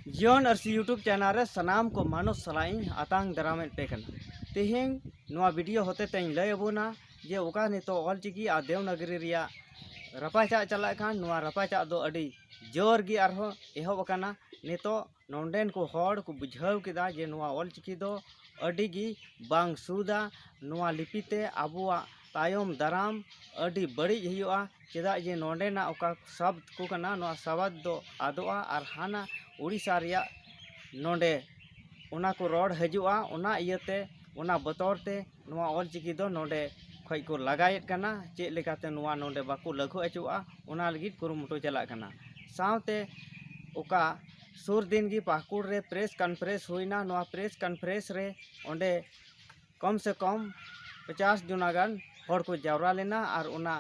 जीवन Arsi YouTube channel रे सनाम को मानो सलाई आतांग दराम पे तेहें नवा वीडियो होते तें लैबोना जे ओका नितो ऑलचिकी आ देवनागरी रिया रपाचा चला खान नवा रपाचा दो अडी जोर गी आरहो एहोबकाना नितो नोंडेन को हॉड को बुझाव केदा जे नवा ऑलचिकी दो अडी गी बांग सुदा नवा लिपिते आबुआ तायम दाराम अडी बड़ी हुआ चेदा जे नोंडेना ओका शब्द को कना नवा शब्द दो आदोआ आर हाना उड़ीसा रिया नोंडे उना को रोड हजुआ उना इयते उना बतौरते नवा ऑलचिकी दो नोंडे खय को लगायत कना चे लेकाते नवा नोंडे बाको लघु अचुआ उना लगित कुरुमुटो चला कना सावते ओका सुर दिन की पाकुड़ रे प्रेस कॉन्फ्रेंस हुईना नवा प्रेस कॉन्फ्रेंस रे ओंडे कम से कम 50 जुनागान हर को जावरा लेना और उना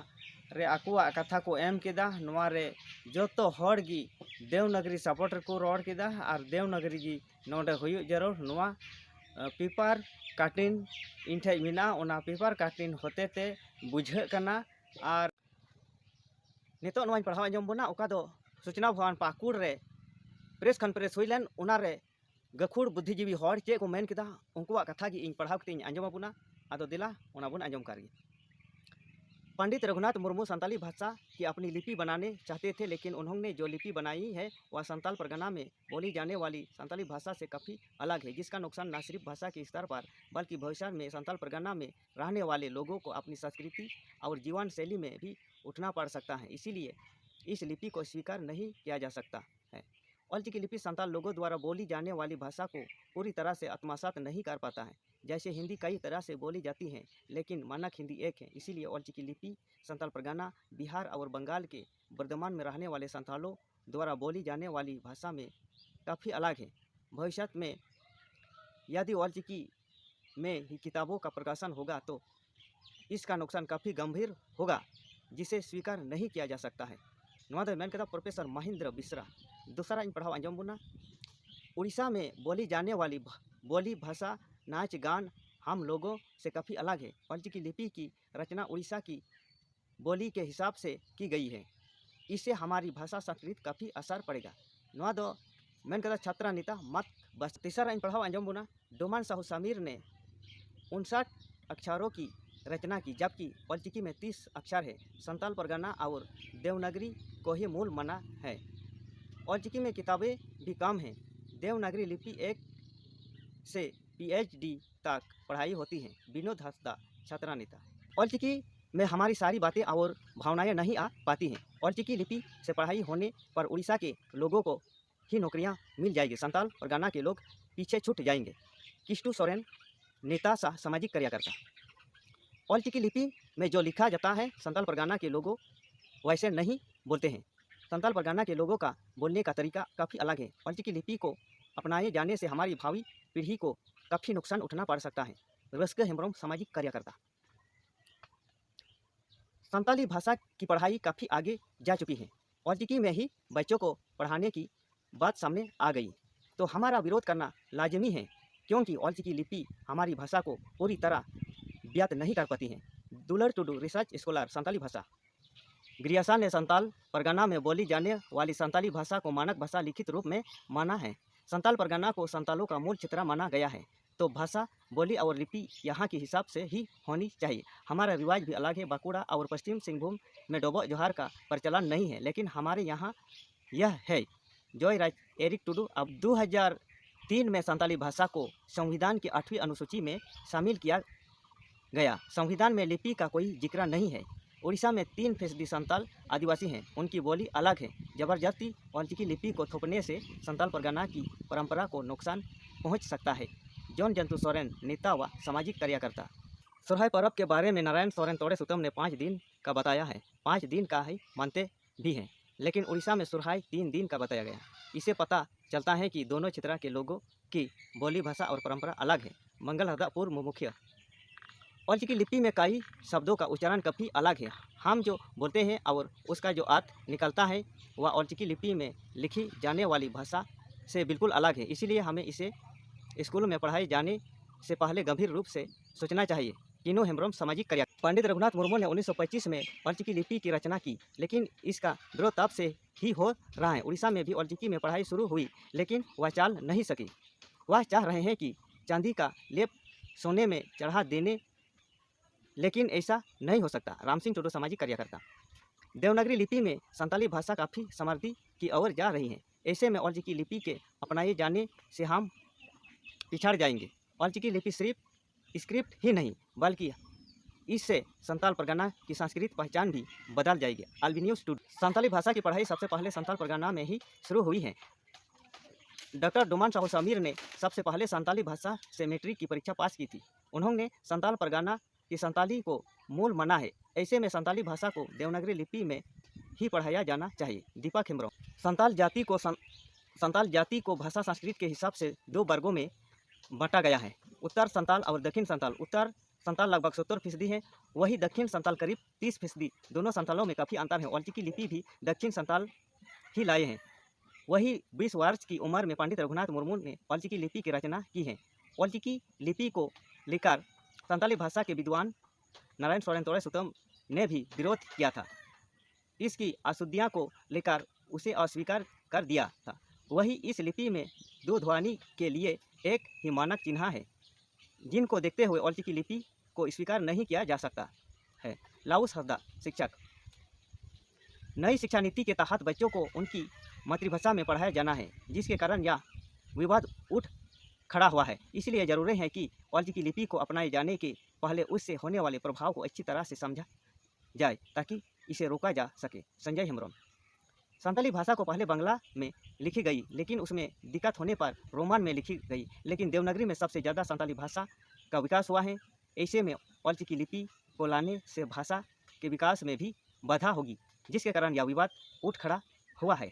रे आकुआ कथा को एम केदा नवा रे जोतो हर गी देवनागरी सपोर्टर को रोड केदा और देवनागरी गी नोंडे हुई जरूर नवा पेपर काटिन इनठे मिना उना पेपर काटिन होते ते बुझे कना और नितो नवा पढ़ाव अंजम बना ओका दो सूचना भवन पाकुड़ रे प्रेस कॉन्फ्रेंस हुईलन उना रे गखुड़ बुद्धिजीवी हर चे को मेन केदा उनकुआ कथा गी इन पढ़ाव कते अंजम बुना आदो दिला उना बुन अंजम कर पंडित रघुनाथ मुर्मू संताली भाषा की अपनी लिपि बनाने चाहते थे, लेकिन उन्होंने जो लिपि बनाई है वह संताल परगना में बोली जाने वाली संताली भाषा से काफ़ी अलग है, जिसका नुकसान न सिर्फ भाषा के स्तर पर बल्कि भविष्य में संताल परगना में रहने वाले लोगों को अपनी संस्कृति और जीवन शैली में भी उठना पड़ सकता है। इसीलिए इस लिपि को स्वीकार नहीं किया जा सकता है। ऑलचिकी लिपि संताल लोगों द्वारा बोली जाने वाली भाषा को पूरी तरह से आत्मसात नहीं कर पाता है। जैसे हिंदी कई तरह से बोली जाती है, लेकिन मानक हिंदी एक है। इसीलिए ऑलचिकी लिपि संताल परगना, बिहार और बंगाल के वर्धमान में रहने वाले संतालों द्वारा बोली जाने वाली भाषा में काफ़ी अलग है। भविष्य में यदि ऑलचिकी में ही किताबों का प्रकाशन होगा तो इसका नुकसान काफ़ी गंभीर होगा, जिसे स्वीकार नहीं किया जा सकता है। नवा मैन कहता प्रोफेसर महेंद्र बिश्रा दूसरा इन पढ़ाओ अंजम बुना उड़ीसा में बोली जाने वाली बोली भाषा नाच गान हम लोगों से काफ़ी अलग है। ऑलचिकी लिपि की रचना उड़ीसा की बोली के हिसाब से की गई है। इससे हमारी भाषा संस्कृति काफ़ी असर पड़ेगा। नवा दो मैन कहता छात्रा नेता मत बस तीसरा इन पढ़ाओ अंजम बुना डोमान साहू समीर ने 59 अक्षरों की रचना की, जबकि ऑलचिकी में 30 अक्षर है। संताल परगना और देवनागरी को ही मूल माना है। ऑलचिकी में किताबें भी कम हैं। देवनागरी लिपि 1 से PhD तक पढ़ाई होती है। विनोद हंसदा छात्रा नेता ऑलचिकी में हमारी सारी बातें और भावनाएं नहीं आ पाती हैं। ऑलचिकी लिपि से पढ़ाई होने पर उड़ीसा के लोगों को ही नौकरियां मिल जाएगी, संताल परगना के लोग पीछे छूट जाएंगे। किस्टू सोरेन नेता सामाजिक कार्यकर्ता ऑलचिकी लिपि में जो लिखा जाता है संताल परगना के लोगों वैसे नहीं बोलते हैं। संताल परगना के लोगों का बोलने का तरीका काफ़ी अलग है। ऑलचिकी लिपि को अपनाए जाने से हमारी भावी पीढ़ी को काफ़ी नुकसान उठाना पड़ सकता है। रस्क हेम्ब्रम सामाजिक कार्यकर्ता संताली भाषा की पढ़ाई काफ़ी आगे जा चुकी है। ऑलचिकी में ही बच्चों को पढ़ाने की बात सामने आ गई तो हमारा विरोध करना लाजमी है, क्योंकि ऑलचिकी लिपि हमारी भाषा को पूरी तरह व्यक्त नहीं कर पाती है। दुलर टुडू रिसर्च स्कॉलर संताली भाषा ग्रियासा ने संताल परगना में बोली जाने वाली संताली भाषा को मानक भाषा लिखित रूप में माना है। संताल परगना को संतालों का मूल क्षेत्र माना गया है, तो भाषा बोली और लिपि यहाँ के हिसाब से ही होनी चाहिए। हमारा रिवाज भी अलग है। बांकुड़ा और पश्चिम सिंहभूम में डोबो जोहार का प्रचलन नहीं है, लेकिन हमारे यहाँ यह है। जॉय राज एरिक टुडू अब 2003 में संताली भाषा को संविधान की 8वीं अनुसूची में शामिल किया गया। संविधान में लिपि का कोई जिक्र नहीं है। उड़ीसा में 3% संताल आदिवासी हैं, उनकी बोली अलग है। जबरदस्ती ऑलचिकी लिपि को थोपने से संताल परगना की परंपरा को नुकसान पहुंच सकता है। जॉन जंतु सोरेन नेता व सामाजिक कार्यकर्ता सोरहाय पर्व के बारे में नारायण सोरेन तोड़े सुतम ने 5 दिन का बताया है। 5 दिन का ही मानते भी हैं, लेकिन उड़ीसा में सोरहाय 3 दिन का बताया गया। इससे पता चलता है कि दोनों क्षेत्र के लोगों की बोली भाषा और परंपरा अलग है। मंगल हरदा पूर्व मुख्य ऑलचिकी लिपि में कई शब्दों का उच्चारण काफ़ी अलग है। हम जो बोलते हैं और उसका जो अर्थ निकलता है वह ऑलचिकी लिपि में लिखी जाने वाली भाषा से बिल्कुल अलग है। इसीलिए हमें इसे स्कूल में पढ़ाए जाने से पहले गंभीर रूप से सोचना चाहिए। किनो हेम्ब्रम सामाजिक कार्य पंडित रघुनाथ मुर्मू ने 1925 में ऑलचिकी लिपि की रचना की, लेकिन इसका विरोध तब से ही हो रहा है। उड़ीसा में भी ऑलचिकी में पढ़ाई शुरू हुई, लेकिन वह चाल नहीं सकी। वह चाह रहे हैं कि चांदी का लेप सोने में चढ़ा देने, लेकिन ऐसा नहीं हो सकता। राम सिंह टुडू, सामाजिक कार्यकर्ता। देवनागरी लिपि में संताली भाषा काफ़ी समृद्धि की ओर जा रही है। ऐसे में ऑलचिकी लिपि के अपनाए जाने से हम पिछड़ जाएंगे। ऑलचिकी लिपि सिर्फ स्क्रिप्ट ही नहीं, बल्कि इससे संताल परगना की सांस्कृतिक पहचान भी बदल जाएगी। अल्बिन्यूज टुडू। संताली भाषा की पढ़ाई सबसे पहले संताल परगना में ही शुरू हुई है। डॉक्टर डोमान साहू समीर ने सबसे पहले संताली भाषा से मैट्रिक की परीक्षा पास की थी। उन्होंने संताल परगना की संताली को मूल माना है। ऐसे में संताली भाषा को देवनागरी लिपि में ही पढ़ाया जाना चाहिए। दीपक हेम्ब्रम। संताल जाति को भाषा संस्कृत के हिसाब से 2 वर्गों में बांटा गया है, उत्तर संताल और दक्षिण संताल। उत्तर संताल लगभग 70% है, वही दक्षिण संताल करीब 30%। दोनों संतालों में काफ़ी अंतर है। ऑलचिकी लिपि भी दक्षिण संताल ही लाए हैं। वही 20 वर्ष की उम्र में पंडित रघुनाथ मुर्मू ने ऑलचिकी लिपि की रचना की है। ऑलचिकी लिपि को लेकर संताली भाषा के विद्वान नारायण सोरेन तोड़े सुतम ने भी विरोध किया था। इसकी अशुद्धियाँ को लेकर उसे अस्वीकार कर दिया था। वही इस लिपि में 2 ध्वनि के लिए एक ही मानक चिन्ह है, जिनको देखते हुए ऑलचिकी लिपि को स्वीकार नहीं किया जा सकता है। लाउस हरदा, शिक्षक। नई शिक्षा नीति के तहत बच्चों को उनकी मातृभाषा में पढ़ाया जाना है, जिसके कारण यह विवाद उठ खड़ा हुआ है। इसलिए ज़रूरी है कि ऑलचिकी लिपि को अपनाए जाने के पहले उससे होने वाले प्रभाव को अच्छी तरह से समझा जाए, ताकि इसे रोका जा सके। संजय हेम्ब्रम। संताली भाषा को पहले बांग्ला में लिखी गई, लेकिन उसमें दिक्कत होने पर रोमन में लिखी गई, लेकिन देवनागरी में सबसे ज़्यादा संताली भाषा का विकास हुआ है। ऐसे में ऑलचिकी लिपि को लाने से भाषा के विकास में भी बाधा होगी, जिसके कारण यह विवाद उठ खड़ा हुआ है।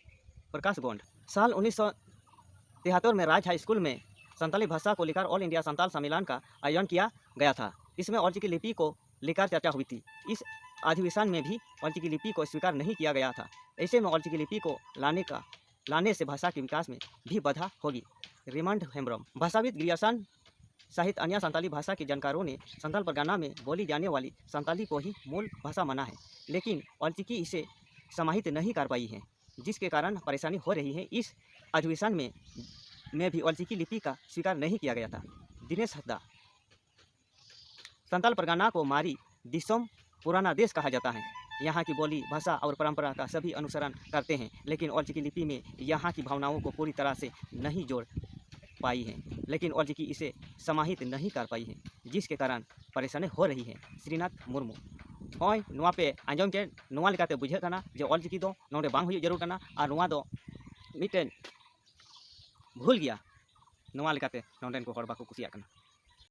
प्रकाश गोंड। साल 1973 में राज हाई स्कूल में संताली भाषा को लेकर ऑल इंडिया संताल सम्मेलन का आयोजन किया गया था। इसमें ऑलचिकी लिपि को लेकर चर्चा हुई थी। इस अधिवेशन में भी ऑलचिकी लिपि को स्वीकार नहीं किया गया था। ऐसे में ऑलचिकी लिपि को लाने से भाषा के विकास में भी बाधा होगी। रेमंड हेम्ब्रम। भाषाविद, ग्रियर्सन सहित अन्य संताली भाषा के जानकारों ने संताल परगना में बोली जाने वाली संताली को ही मूल भाषा माना है, लेकिन ऑलचिकी इसे समाहित नहीं कर पाई है, जिसके कारण परेशानी हो रही है। इस अधिवेशन में भी ऑलचिकी लिपि का स्वीकार नहीं किया गया था। दिनेश हद्दा। संताल परगना को मारी दिसोम पुराना देश कहा जाता है। यहाँ की बोली, भाषा और परंपरा का सभी अनुसरण करते हैं, लेकिन ऑलचिकी लिपि में यहाँ की भावनाओं को पूरी तरह से नहीं जोड़ पाई है, लेकिन ऑलचिकी इसे समाहित नहीं कर पाई है, जिसके कारण परेशानी हो रही है। श्रीनाथ मुर्मू। होय नोआ पे आंजम के नोआ लेकाते बुझे कना जे ऑलचिकी दो नोडे बांग हुई जरूर कना और नोआ दो मिटेन भूल गया नोआ लेकाते नोडेन को हड़ बाको कुसिया कना।